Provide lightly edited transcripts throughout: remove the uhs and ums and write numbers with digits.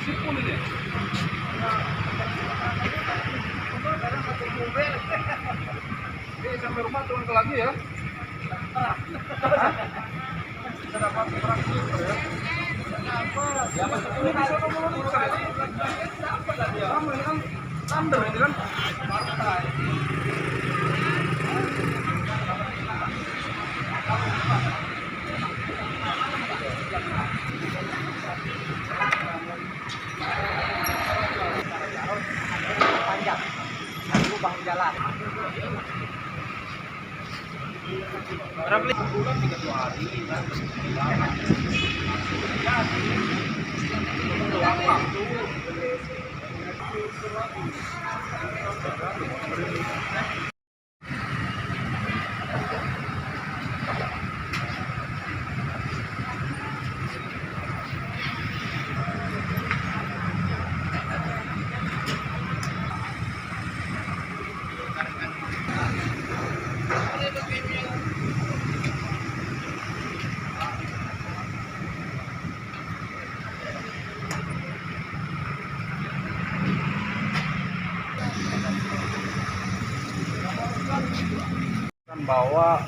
Sipul ini. Ini sampai rumah turun ke lagi ya. Kita dapat praktis ya. Ya Mas, ini bisa ngomong saya. Dapat lah dia. Sama ini kan tandem ini kan. Partai. Panjang, lubang jalan. Berapa bulan 3 hari kan? Bahwa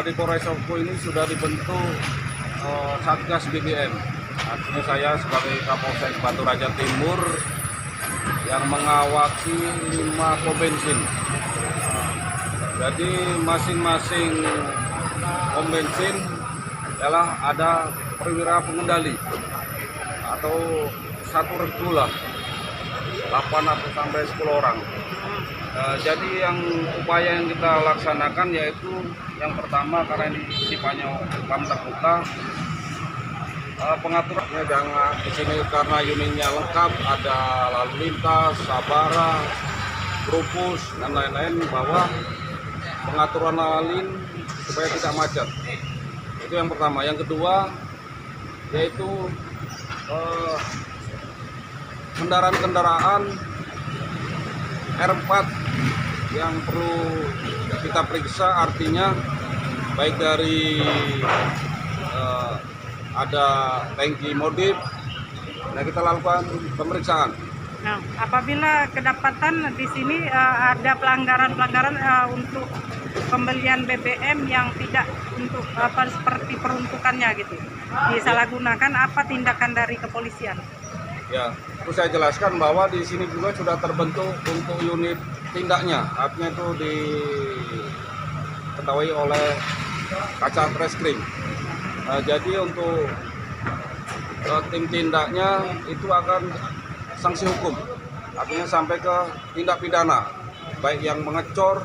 di Polres Oku ini sudah dibentuk Satgas BBM. Artinya saya sebagai Kapolsek Batu Raja Timur yang mengawaki 5 pom bensin. Jadi masing-masing pom bensin adalah ada perwira pengendali atau satu regu lah, 8 atau sampai 10 orang. Jadi yang upaya yang kita laksanakan yaitu yang pertama, karena ini sifatnya ukam terbuka, pengaturannya jangan di sini karena unitnya lengkap, ada lalu lintas, sabara, grupus dan lain-lain, bahwa pengaturan lalu lintas supaya tidak macet. Itu yang pertama. Yang kedua yaitu kendaraan-kendaraan R4 yang perlu kita periksa, artinya baik dari ada tangki modif, nah kita lakukan pemeriksaan. Nah, apabila kedapatan di sini ada pelanggaran-pelanggaran untuk pembelian BBM yang tidak untuk seperti peruntukannya gitu, disalahgunakan, apa tindakan dari kepolisian? Ya, terus saya jelaskan bahwa di sini juga sudah terbentuk untuk unit tindaknya, artinya itu diketahui oleh Kaca Reskrim. Jadi untuk tim tindaknya itu akan sanksi hukum, artinya sampai ke tindak pidana, baik yang mengecor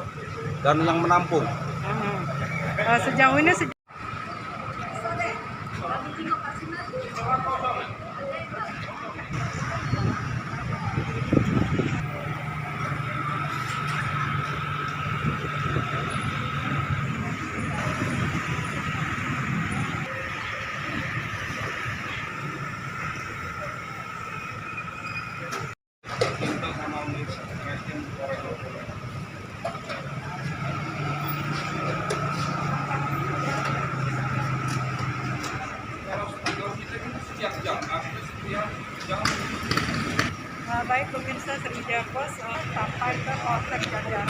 dan yang menampung. Sejauh ini baik pemirsa, Sriwijaya Pos sampai ke Polsek Jajaran.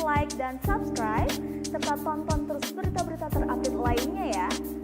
Like dan subscribe serta tonton